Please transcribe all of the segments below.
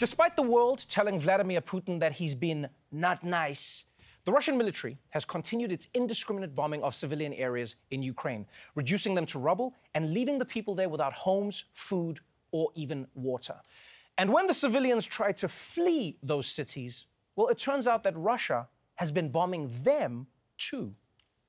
Despite the world telling Vladimir Putin that he's been not nice, the Russian military has continued its indiscriminate bombing of civilian areas in Ukraine, reducing them to rubble and leaving the people there without homes, food, or even water. And when the civilians try to flee those cities, well, it turns out that Russia has been bombing them too.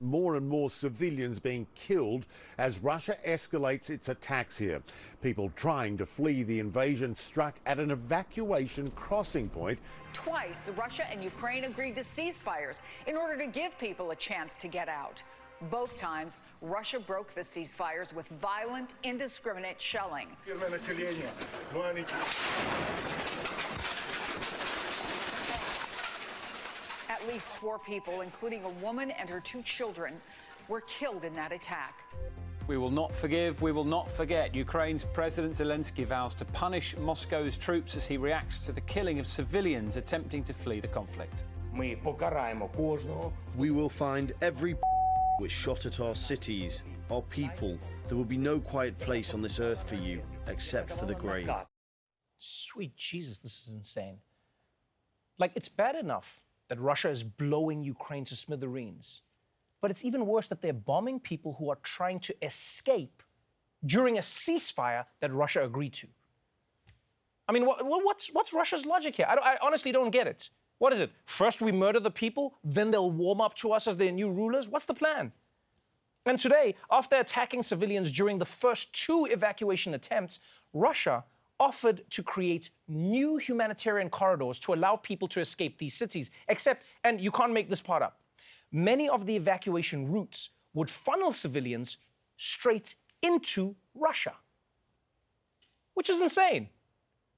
More and more civilians being killed as Russia escalates its attacks here. People trying to flee the invasion struck at an evacuation crossing point. Twice, Russia and Ukraine agreed to ceasefires in order to give people a chance to get out. Both times, Russia broke the ceasefires with violent, indiscriminate shelling. At least 4 people, including a woman and her 2 children, were killed in that attack. We will not forgive, we will not forget. Ukraine's President Zelensky vows to punish Moscow's troops as he reacts to the killing of civilians attempting to flee the conflict. We will find every which shot at our cities, our people. There will be no quiet place on this earth for you, except for the grave. Sweet Jesus, this is insane. Like, it's bad enough that Russia is blowing Ukraine to smithereens. But it's even worse that they're bombing people who are trying to escape during a ceasefire that Russia agreed to. I mean, what's Russia's logic here? I honestly don't get it. What is it? First we murder the people, then they'll warm up to us as their new rulers? What's the plan? And today, after attacking civilians during the first 2 evacuation attempts, Russia offered to create new humanitarian corridors to allow people to escape these cities. Except, and you can't make this part up, many of the evacuation routes would funnel civilians straight into Russia, which is insane.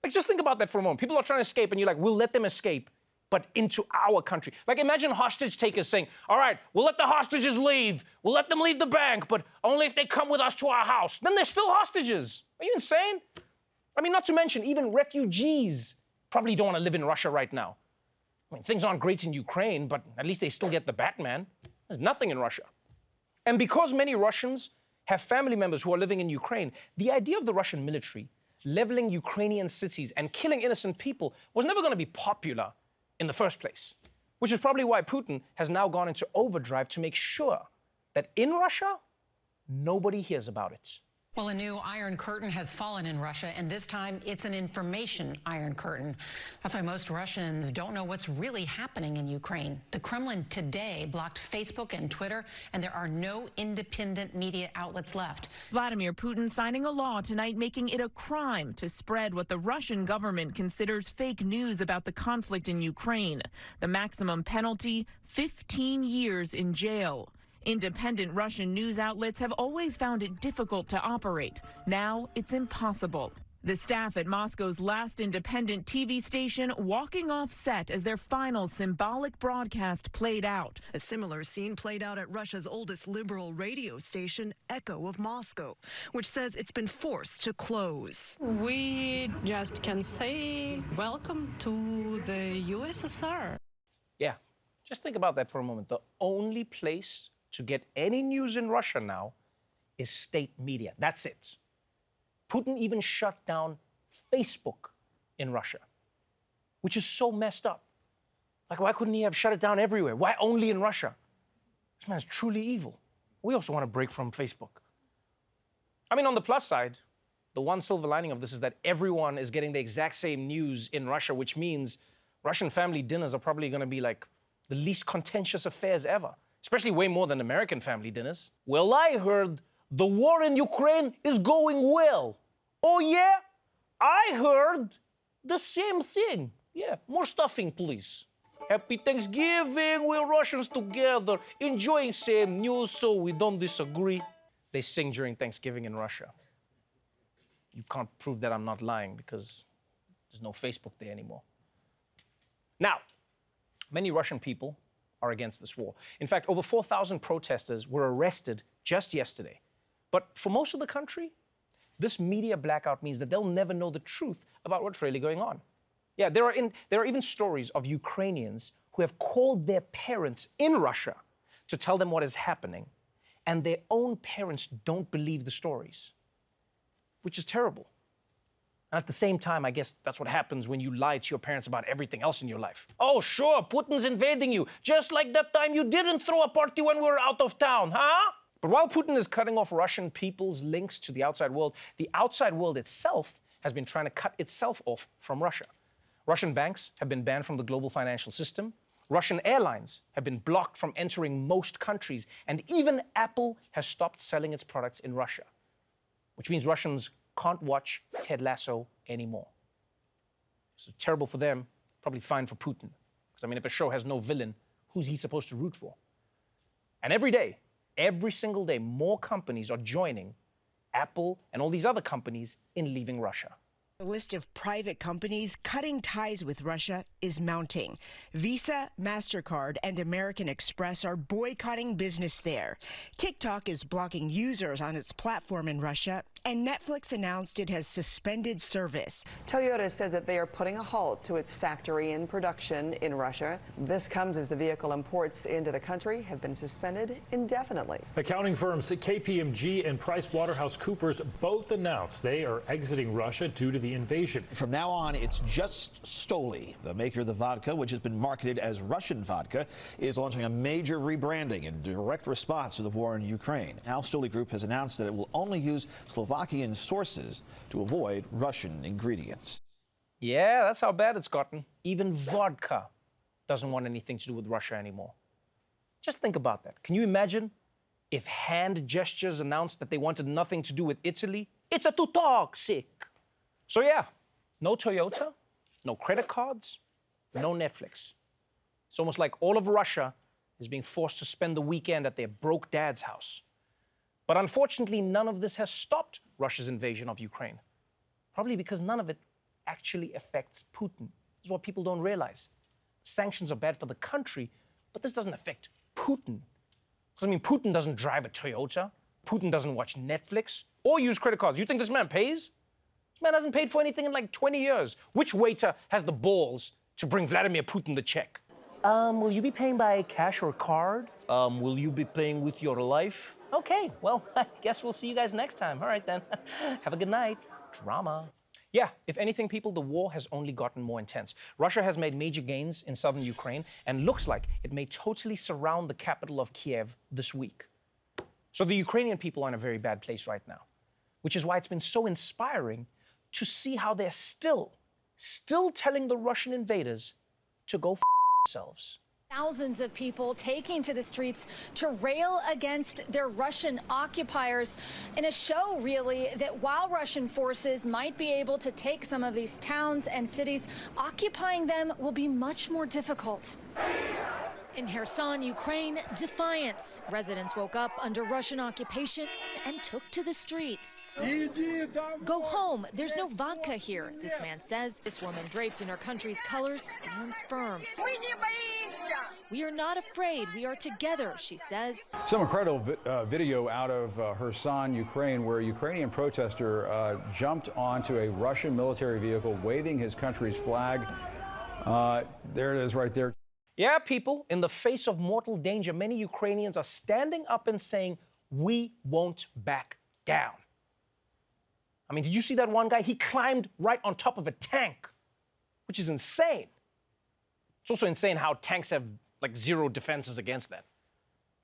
Like, just think about that for a moment. People are trying to escape, and you're like, we'll let them escape, but into our country. Like, imagine hostage takers saying, all right, we'll let the hostages leave. We'll let them leave the bank, but only if they come with us to our house. Then they're still hostages. Are you insane? I mean, not to mention, even refugees probably don't want to live in Russia right now. I mean, things aren't great in Ukraine, but at least they still get the Batman. There's nothing in Russia. And because many Russians have family members who are living in Ukraine, the idea of the Russian military leveling Ukrainian cities and killing innocent people was never going to be popular in the first place, which is probably why Putin has now gone into overdrive to make sure that in Russia, nobody hears about it. Well, a new Iron Curtain has fallen in Russia, and this time it's an information Iron Curtain. That's why most Russians don't know what's really happening in Ukraine. The Kremlin today blocked Facebook and Twitter, and there are no independent media outlets left. Vladimir Putin signing a law tonight making it a crime to spread what the Russian government considers fake news about the conflict in Ukraine. The maximum penalty, 15 years in jail. Independent Russian news outlets have always found it difficult to operate. Now it's impossible. The staff at Moscow's last independent TV station walking off set as their final symbolic broadcast played out. A similar scene played out at Russia's oldest liberal radio station, Echo of Moscow, which says it's been forced to close. We just can say welcome to the USSR. Yeah, just think about that for a moment. The only place to get any news in Russia now is state media. That's it. Putin even shut down Facebook in Russia, which is so messed up. Like, why couldn't he have shut it down everywhere? Why only in Russia? This man's truly evil. We also want to break from Facebook. I mean, on the plus side, the one silver lining of this is that everyone is getting the exact same news in Russia, which means Russian family dinners are probably going to be like the least contentious affairs ever. Especially way more than American family dinners. Well, I heard the war in Ukraine is going well. Oh, yeah? I heard the same thing. Yeah, more stuffing, please. Happy Thanksgiving, we're Russians together, enjoying same news so we don't disagree. They sing during Thanksgiving in Russia. You can't prove that I'm not lying because there's no Facebook there anymore. Now, many Russian people are against this war. In fact, over 4,000 protesters were arrested just yesterday. But for most of the country, this media blackout means that they'll never know the truth about what's really going on. Yeah, there are even stories of Ukrainians who have called their parents in Russia to tell them what is happening, and their own parents don't believe the stories, which is terrible. And at the same time, I guess that's what happens when you lie to your parents about everything else in your life. Oh, sure, Putin's invading you, just like that time you didn't throw a party when we were out of town, huh? But while Putin is cutting off Russian people's links to the outside world itself has been trying to cut itself off from Russia. Russian banks have been banned from the global financial system. Russian airlines have been blocked from entering most countries. And even Apple has stopped selling its products in Russia, which means Russians can't watch Ted Lasso anymore. So terrible for them, probably fine for Putin. Because, I mean, if a show has no villain, who's he supposed to root for? And every day, every single day, more companies are joining Apple and all these other companies in leaving Russia. The list of private companies cutting ties with Russia is mounting. Visa, MasterCard, and American Express are boycotting business there. TikTok is blocking users on its platform in Russia, and Netflix announced it has suspended service. Toyota says that they are putting a halt to its factory in production in Russia. This comes as the vehicle imports into the country have been suspended indefinitely. Accounting firms KPMG and PricewaterhouseCoopers both announced they are exiting Russia due to the invasion. From now on, it's just Stoli, the maker of the vodka, which has been marketed as Russian vodka, is launching a major rebranding in direct response to the war in Ukraine. Now, Stoli Group has announced that it will only use Slovakian sources to avoid Russian ingredients. Yeah, that's how bad it's gotten. Even vodka doesn't want anything to do with Russia anymore. Just think about that. Can you imagine if hand gestures announced that they wanted nothing to do with Italy? It's a too toxic. So yeah, no Toyota, no credit cards, no Netflix. It's almost like all of Russia is being forced to spend the weekend at their broke dad's house. But unfortunately, none of this has stopped Russia's invasion of Ukraine. Probably because none of it actually affects Putin. This is what people don't realize. Sanctions are bad for the country, but this doesn't affect Putin. Because, I mean, Putin doesn't drive a Toyota. Putin doesn't watch Netflix or use credit cards. You think this man pays? This man hasn't paid for anything in like 20 years. Which waiter has the balls to bring Vladimir Putin the check? Will you be paying by cash or card? Will you be paying with your life? Okay, well, I guess we'll see you guys next time. All right, then. Have a good night. Drama. Yeah, if anything, people, the war has only gotten more intense. Russia has made major gains in southern Ukraine and looks like it may totally surround the capital of Kiev this week. So the Ukrainian people are in a very bad place right now, which is why it's been so inspiring to see how they're still telling the Russian invaders to go themselves. Thousands of people taking to the streets to rail against their Russian occupiers in a show, really, that while Russian forces might be able to take some of these towns and cities, occupying them will be much more difficult. In Kherson, Ukraine, defiance. Residents woke up under Russian occupation and took to the streets. Go home. There's no vodka here, this man says. This woman, draped in her country's colors, stands firm. We are not afraid. We are together, she says. Some incredible video out of Kherson, Ukraine, where a Ukrainian protester jumped onto a Russian military vehicle waving his country's flag. There it is right there. Yeah, people, in the face of mortal danger, many Ukrainians are standing up and saying, we won't back down. I mean, did you see that one guy? He climbed right on top of a tank, which is insane. It's also insane how tanks have like zero defenses against that.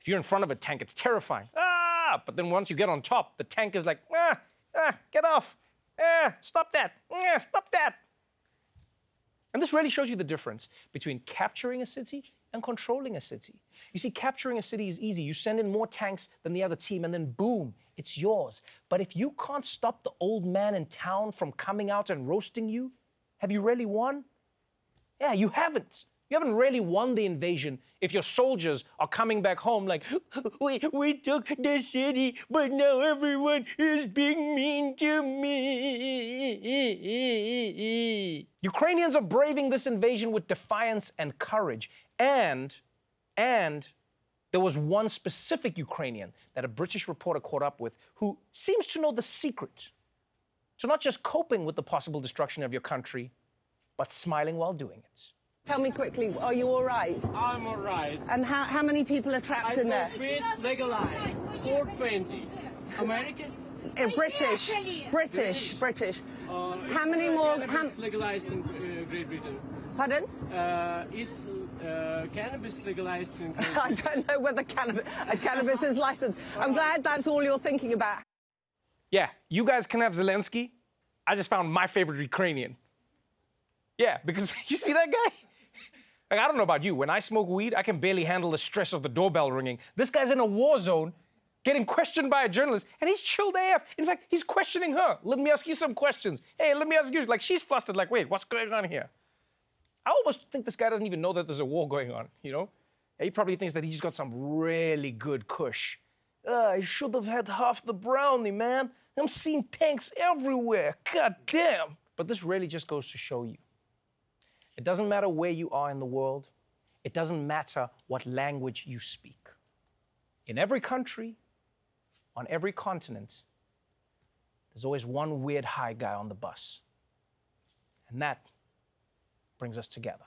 If you're in front of a tank, it's terrifying. But then once you get on top, the tank is like, get off. Stop that. Stop that. And this really shows you the difference between capturing a city and controlling a city. You see, capturing a city is easy. You send in more tanks than the other team, and then boom, it's yours. But if you can't stop the old man in town from coming out and roasting you, have you really won? Yeah, you haven't. You haven't really won the invasion if your soldiers are coming back home like, we took the city, but now everyone is being mean to me. Ukrainians are braving this invasion with defiance and courage. And there was one specific Ukrainian that a British reporter caught up with who seems to know the secret to not just coping with the possible destruction of your country, but smiling while doing it. Tell me quickly, are you all right? I'm all right. And how many people are trapped in there? Legalized. 420. American? British. How many more? Cannabis legalized in Great Britain? Pardon? Is cannabis legalized in Great I Britain? don't know whether cannabis is licensed. I'm glad that's all you're thinking about. Yeah, you guys can have Zelensky. I just found my favorite Ukrainian. Yeah, because you see that guy? Like, I don't know about you. When I smoke weed, I can barely handle the stress of the doorbell ringing. This guy's in a war zone, getting questioned by a journalist, and he's chilled AF. In fact, he's questioning her. Let me ask you some questions. Hey, let me ask you. Like, she's flustered, like, wait, what's going on here? I almost think this guy doesn't even know that there's a war going on, you know? He probably thinks that he's got some really good kush. I should have had half the brownie, man. I'm seeing tanks everywhere. God damn. But this really just goes to show you. It doesn't matter where you are in the world. It doesn't matter what language you speak. In every country, on every continent, there's always one weird high guy on the bus. And that brings us together.